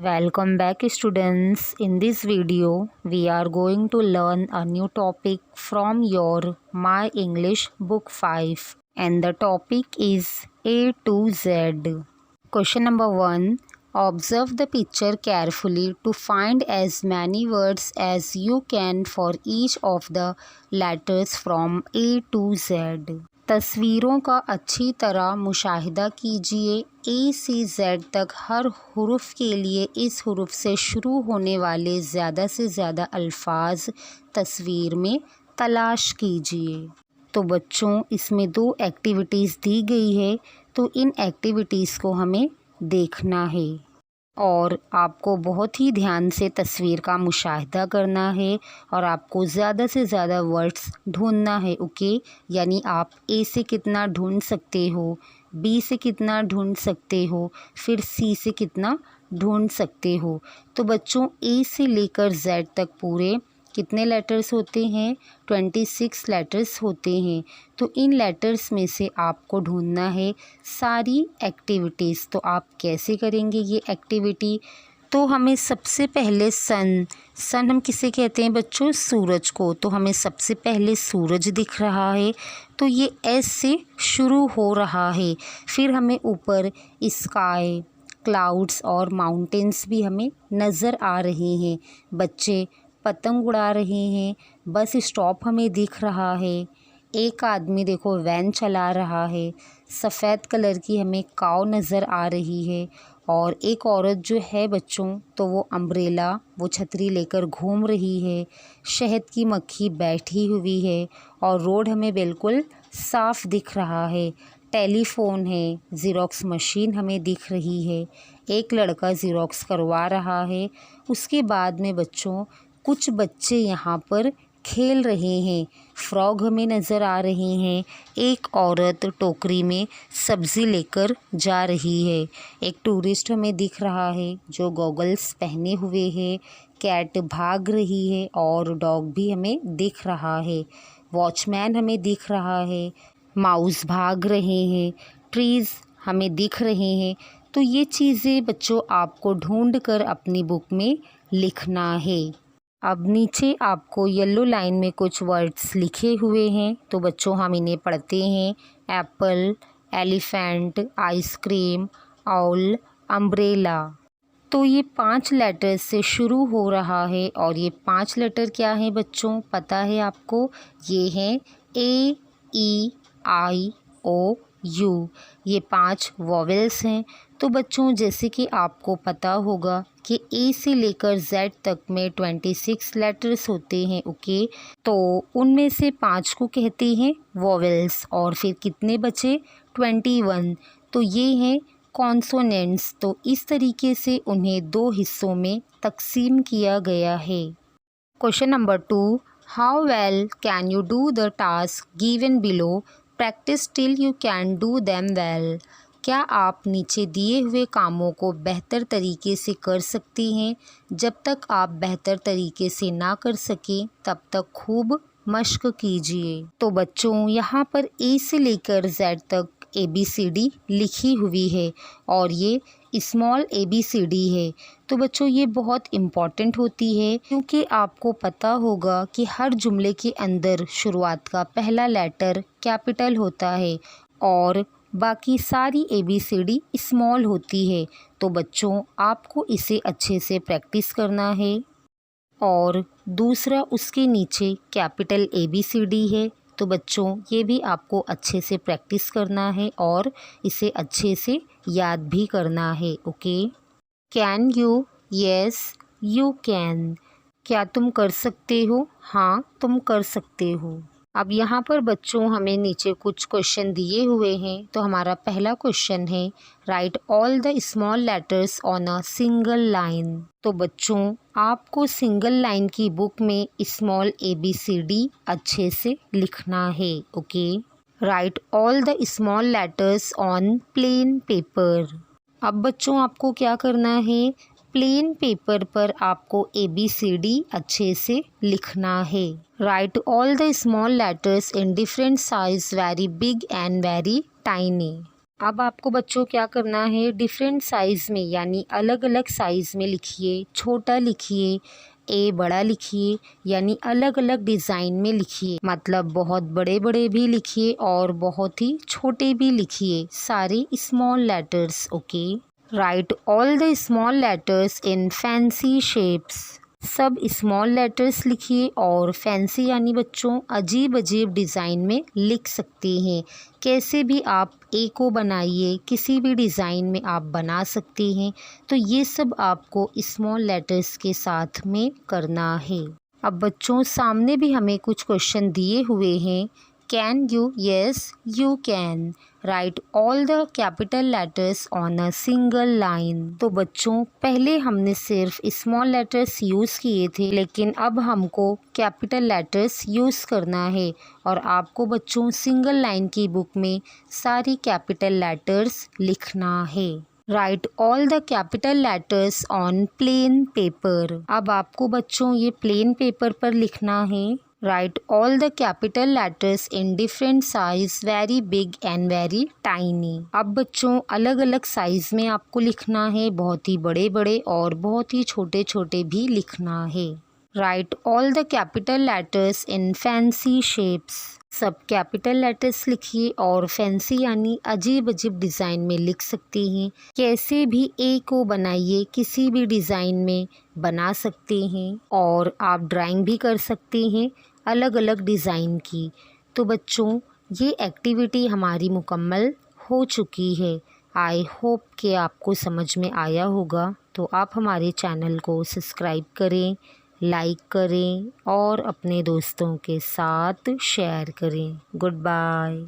Welcome back students. In this video we are going to learn a new topic from your My English book 5 and the topic is A to Z. Question number 1. Observe the picture carefully to find as many words as you can for each of the letters from A to Z. तस्वीरों का अच्छी तरह मुशाहिदा कीजिए। ए से Z तक हर हुरुफ के लिए इस हुरुफ से शुरू होने वाले ज़्यादा से ज़्यादा अल्फाज तस्वीर में तलाश कीजिए। तो बच्चों, इसमें 2 एक्टिविटीज़ दी गई है, तो इन एक्टिविटीज़ को हमें देखना है और आपको बहुत ही ध्यान से तस्वीर का मुशाहिदा करना है और आपको ज़्यादा से ज़्यादा वर्ड्स ढूंढना है। ओके, यानी आप ए से कितना ढूंढ सकते हो, बी से कितना ढूंढ सकते हो, फिर सी से कितना ढूंढ सकते हो। तो बच्चों, ए से लेकर जेड तक पूरे कितने लेटर्स होते हैं? 26 लेटर्स होते हैं। तो इन लेटर्स में से आपको ढूंढना है सारी एक्टिविटीज़। तो आप कैसे करेंगे ये एक्टिविटी? तो हमें सबसे पहले सन हम किसे कहते हैं बच्चों? सूरज को। तो हमें सबसे पहले सूरज दिख रहा है, तो ये एस से शुरू हो रहा है। फिर हमें ऊपर स्काई, क्लाउड्स और माउंटेन्स भी हमें नज़र आ रहे हैं। बच्चे पतंग उड़ा रहे हैं। बस स्टॉप हमें दिख रहा है। एक आदमी देखो वैन चला रहा है। सफ़ेद कलर की हमें काऊ नज़र आ रही है और एक औरत जो है बच्चों, तो वो अम्ब्रेला, वो छतरी लेकर घूम रही है। शहद की मक्खी बैठी हुई है और रोड हमें बिल्कुल साफ़ दिख रहा है। टेलीफ़ोन है, ज़ेरॉक्स मशीन हमें दिख रही है। एक लड़का ज़ेरॉक्स करवा रहा है। उसके बाद में बच्चों, कुछ बच्चे यहाँ पर खेल रहे हैं। फ्रॉग हमें नज़र आ रहे हैं। एक औरत टोकरी में सब्ज़ी लेकर जा रही है। एक टूरिस्ट हमें दिख रहा है जो गॉगल्स पहने हुए है। कैट भाग रही है और डॉग भी हमें दिख रहा है। वॉचमैन हमें दिख रहा है। माउस भाग रहे हैं। ट्रीज़ हमें दिख रहे हैं। तो ये चीज़ें बच्चों आपको ढूंढ कर अपनी बुक में लिखना है। अब नीचे आपको येलो लाइन में कुछ वर्ड्स लिखे हुए हैं, तो बच्चों हम इन्हें पढ़ते हैं। Apple, elephant, ice cream, owl, umbrella. तो ये 5 लेटर से शुरू हो रहा है और ये 5 लेटर क्या हैं बच्चों? पता है आपको? ये हैं ए, ई, आई, ओ, यू। ये 5 वॉवेल्स हैं। तो बच्चों, जैसे कि आपको पता होगा कि ए से लेकर जेड तक में 26 लेटर्स होते हैं। ओके, तो उनमें से 5 को कहते हैं वॉवेल्स और फिर कितने बचे? 21। तो ये हैं कॉन्सोनेंट्स। तो इस तरीके से उन्हें 2 हिस्सों में तकसीम किया गया है। Question number 2. How well can you do the task given below? Practice till you can do them well. क्या आप नीचे दिए हुए कामों को बेहतर तरीके से कर सकते हैं? जब तक आप बेहतर तरीके से ना कर सकें तब तक खूब मश्क कीजिए। तो बच्चों, यहाँ पर ए से लेकर जेड तक ABCD लिखी हुई है और ये स्मॉल ABCD है। तो बच्चों, ये बहुत इम्पॉर्टेंट होती है क्योंकि आपको पता होगा कि हर जुमले के अंदर शुरुआत का पहला लेटर कैपिटल होता है और बाकी सारी ABCD स्मॉल होती है। तो बच्चों, आपको इसे अच्छे से प्रैक्टिस करना है। और दूसरा, उसके नीचे कैपिटल ABCD है। तो बच्चों, ये भी आपको अच्छे से प्रैक्टिस करना है और इसे अच्छे से याद भी करना है। Okay, can you? Yes, you can. क्या तुम कर सकते हो? हाँ, तुम कर सकते हो। अब यहाँ पर बच्चों हमें नीचे कुछ क्वेश्चन दिए हुए हैं। तो हमारा पहला क्वेश्चन है, right all the small letters on a single line. तो बच्चों, आपको सिंगल लाइन की बुक में स्मॉल ABCD अच्छे से लिखना है। Okay, right all the small letters on plain paper. अब बच्चों, आपको क्या करना है? प्लेन पेपर पर आपको ABCD अच्छे से लिखना है। Right all the small letters in different size, very big and very tiny. अब आपको बच्चों क्या करना है, डिफरेंट साइज़ में यानी अलग अलग साइज़ में लिखिए। छोटा लिखिए, ए बड़ा लिखिए, यानी अलग अलग डिज़ाइन में लिखिए। मतलब बहुत बड़े बड़े भी लिखिए और बहुत ही छोटे भी लिखिए, सारे small letters. Okay, right all the small letters in fancy shapes. सब स्मॉल लेटर्स लिखिए और फैंसी यानी बच्चों अजीब अजीब डिज़ाइन में लिख सकते हैं। कैसे भी आप ए को बनाइए, किसी भी डिज़ाइन में आप बना सकते हैं। तो ये सब आपको स्मॉल लेटर्स के साथ में करना है। अब बच्चों सामने भी हमें कुछ क्वेश्चन दिए हुए हैं। Can you? Yes you can. Right all the capital letters on a single line. तो बच्चों पहले हमने सिर्फ स्मॉल लेटर्स यूज़ किए थे, लेकिन अब हमको कैपिटल लेटर्स यूज़ करना है। और आपको बच्चों सिंगल लाइन की बुक में सारी कैपिटल लेटर्स लिखना है। Right all the capital letters on plain paper. अब आपको बच्चों ये प्लेन पेपर पर लिखना है। Right all the capital letters in different size, very big and very tiny. अब बच्चों अलग अलग साइज में आपको लिखना है, बहुत ही बड़े बड़े और बहुत ही छोटे छोटे भी लिखना है। Right all the capital letters in fancy shapes. सब कैपिटल लेटर्स लिखिए और फैंसी यानी अजीब अजीब डिज़ाइन में लिख सकते हैं। कैसे भी ए को बनाइए, किसी भी डिज़ाइन में बना सकते हैं और आप ड्राइंग भी कर सकते हैं अलग अलग डिज़ाइन की। तो बच्चों ये एक्टिविटी हमारी मुकम्मल हो चुकी है। आई होप कि आपको समझ में आया होगा। तो आप हमारे चैनल को सब्सक्राइब करें, लाइक करें और अपने दोस्तों के साथ शेयर करें। Good bye.